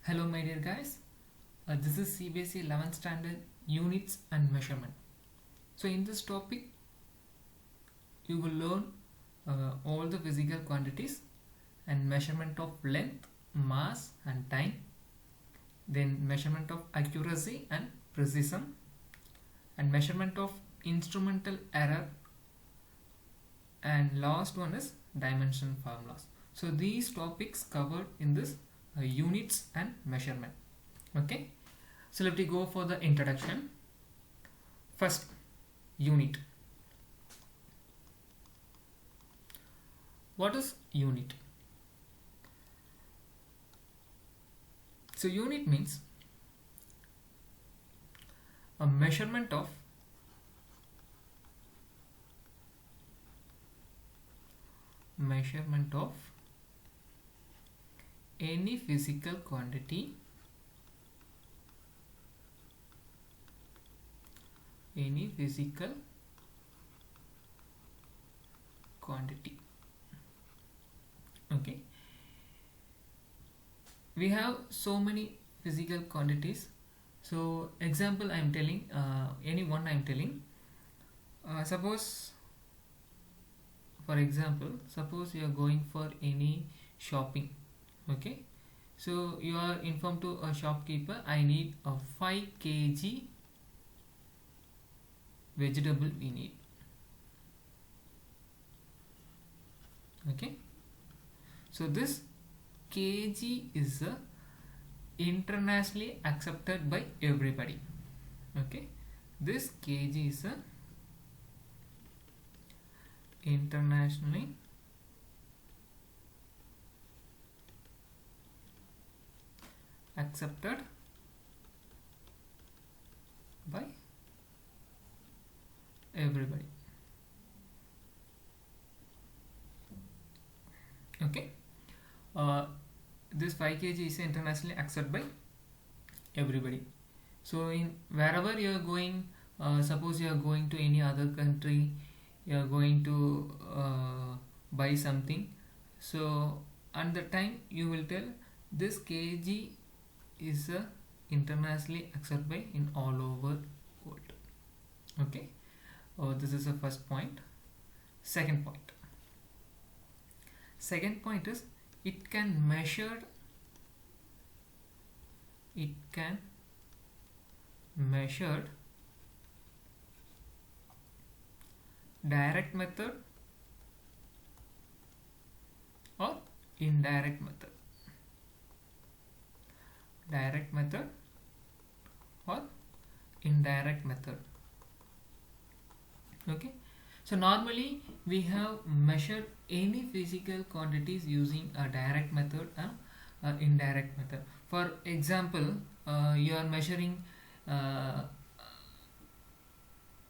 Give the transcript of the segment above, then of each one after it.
Hello my dear guys, this is CBSE 11th standard units and measurement. So in this topic you will learn all the physical quantities and measurement of length, mass and time, then measurement of accuracy and precision, and measurement of instrumental error, and last one is dimension formulas. So these topics covered in this units and measurement. Okay, so let me go for the introduction. First, unit. What is unit? So unit means a measurement of any physical quantity, okay. We have so many physical quantities. So example I am telling, any one I am telling. Suppose you are going for any shopping. Okay, so you are informed to a shopkeeper, I need a 5 kg vegetable we need. Okay, so this kg is internationally accepted by everybody. Okay, this kg is internationally accepted by everybody. Okay, this 5 kg is internationally accepted by everybody. So in wherever you are going, suppose you are going to any other country, you are going to buy something, so at the time you will tell this kg is internationally accepted by in all over world. Okay, this is the first point. Second point is it can measure direct method or indirect method. Okay, so normally we have measured any physical quantities using a direct method and indirect method. For example, you are measuring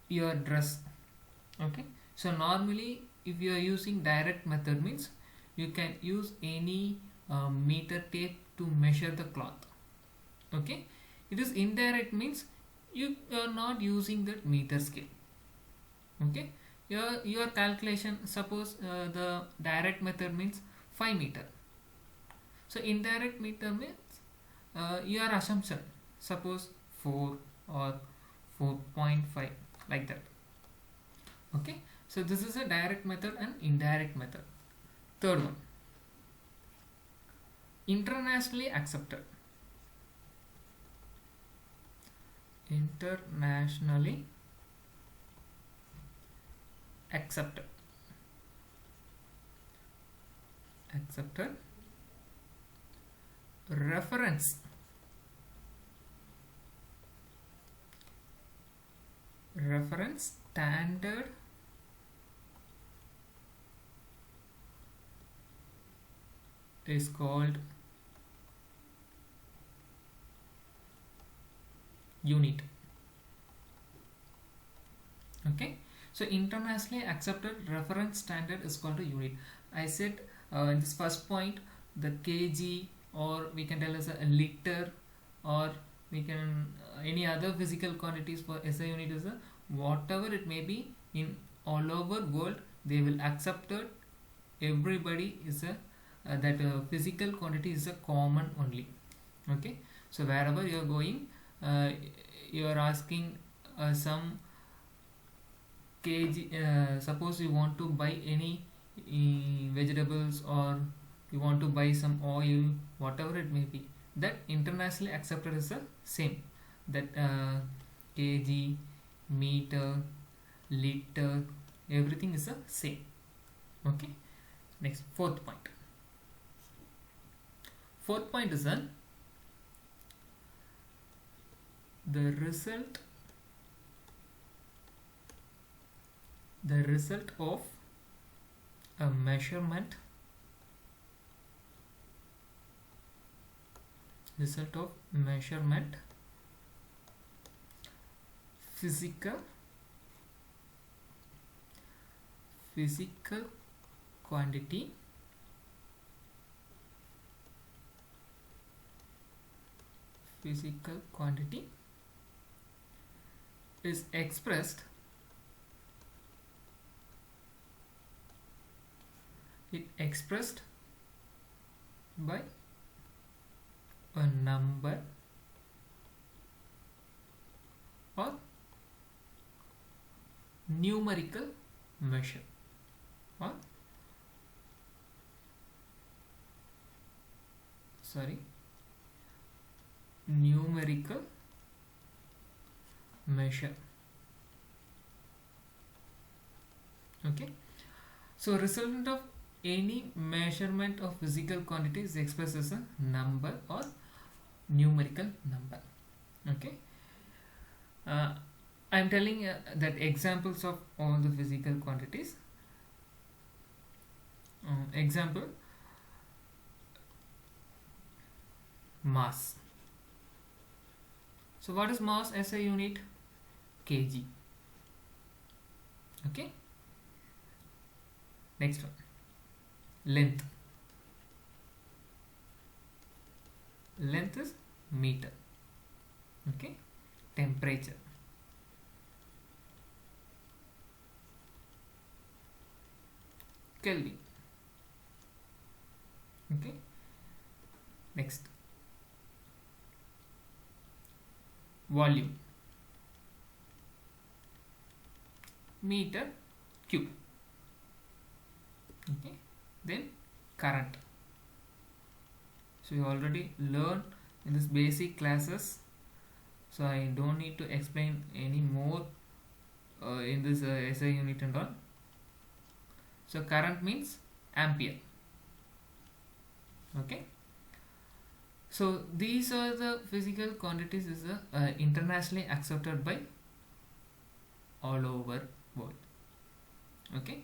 your dress. Okay, so normally if you are using direct method means you can use any meter tape to measure the cloth. Okay, it is indirect means you are not using that meter scale. Okay, your calculation, suppose the direct method means 5 meter, so indirect meter means your assumption, suppose 4 or 4.5, like that. Okay, so this is a direct method and indirect method. Third one, internationally accepted. Accepted reference standard is called unit. Okay, so internationally accepted reference standard is called a unit. I said in this first point, the kg, or we can tell as a liter, or we can any other physical quantities for SI unit is a whatever it may be in all over world, they will accept it. Everybody is a that physical quantity is a common only. Okay, so wherever you are going, you are asking some kg. Suppose you want to buy any vegetables, or you want to buy some oil, whatever it may be, that internationally accepted is the same, that kg, meter, liter, everything is the same. Okay, next, fourth point is that the result of a measurement physical quantity is expressed by a number or numerical measure, or numerical measure. Okay, so resultant of any measurement of physical quantity is expressed as a number or numerical number. Okay, I am telling that examples of all the physical quantities. Example, mass. So what is mass as a unit? Kg. Okay, next one, length is meter. Okay, temperature, Kelvin. Okay, next, volume, meter cube. Okay, then current. So you already learned in this basic classes, so I don't need to explain any more in this SI unit and all. So current means ampere. Okay, so these are the physical quantities is internationally accepted by all over world. Okay,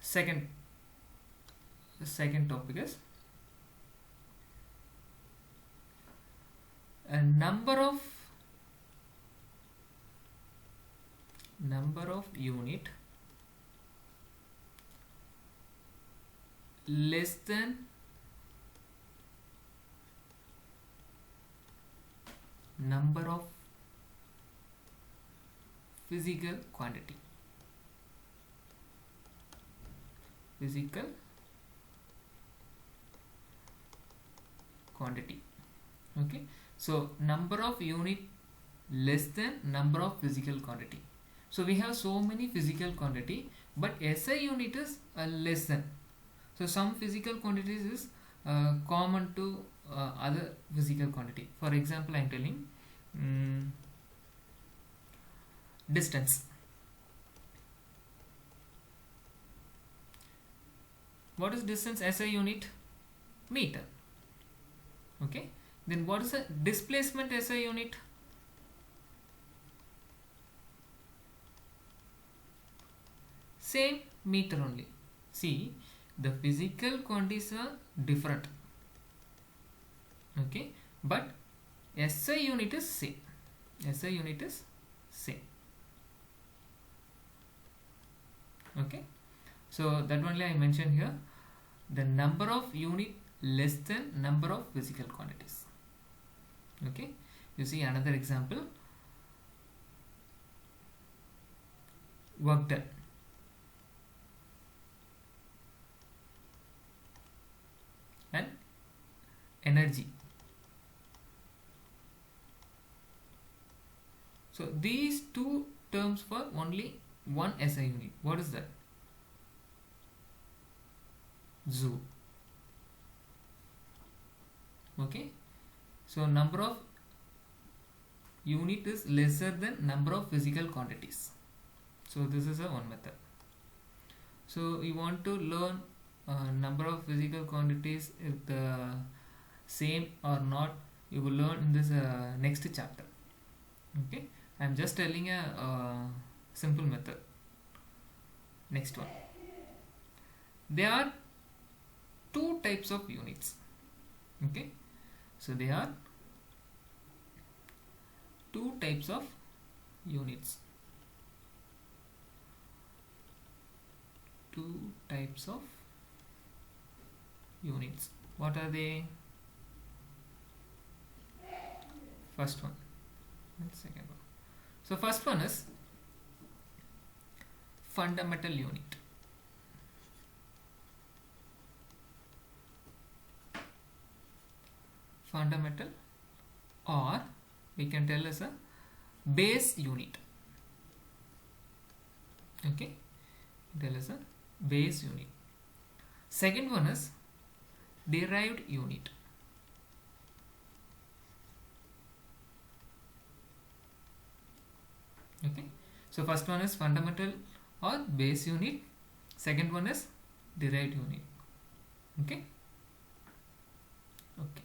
second topic is a number of unit less than number of physical quantity. Okay, so number of unit less than number of physical quantity. So we have so many physical quantity, but SI unit is less than. So some physical quantities is common to other physical quantity. For example, I am telling distance. What is distance SI unit? Meter. Okay, then what is the displacement SI unit? Same, meter only. See, the physical quantities are different. Okay, but SI unit is same. Okay, so that only I mentioned here, the number of unit less than number of physical quantities. Okay, you see another example, work done. energy. So these two terms for only one SI unit. What is that? Joule. Okay, so number of unit is lesser than number of physical quantities. So this is a one method. So you want to learn number of physical quantities, if the same or not, you will learn in this next chapter. Okay, I am just telling a simple method. Next one, there are two types of units. Okay, so there are two types of units. Two types of units. What are they? First one and second one. So first one is fundamental unit. Fundamental, or we can tell as a base unit. Okay, tell as a base unit. Second one is derived unit. Okay, so first one is fundamental or base unit, second one is derived unit. Okay, okay.